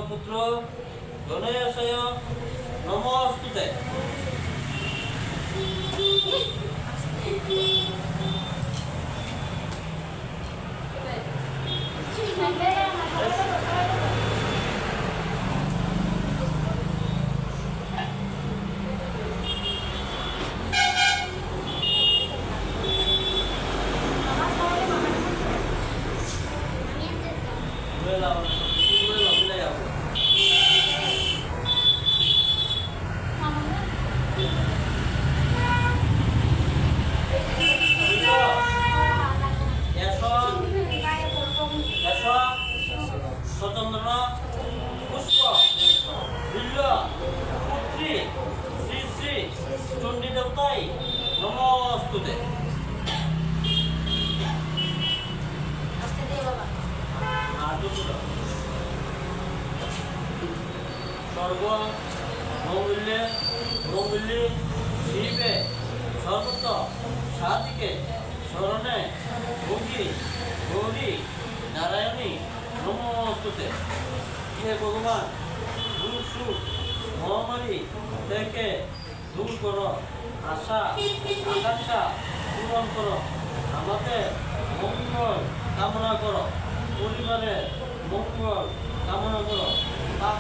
পুত্র গণেশায় নমস্তুতে। স্বতন্ত্র পুষ্প বিল্ল পুত্রী শ্রী শ্রী চণ্ডী দেবতাই নমস্তুতে। স্বর্গ মৌল্যে মৌল্যী শিবে সর্বত সাধিকে স্মরণে ভঙ্গি গৌরী নারায়ণী নমস্তুতে। হে ভগবান, দুঃখ সুখ মহামারী থেকে দূর করো, আশা আকাঙ্ক্ষা পূরণ করো, আমাদের মঙ্গল কামনা করো, পরিবারের মঙ্গল কামনা করো, পাপ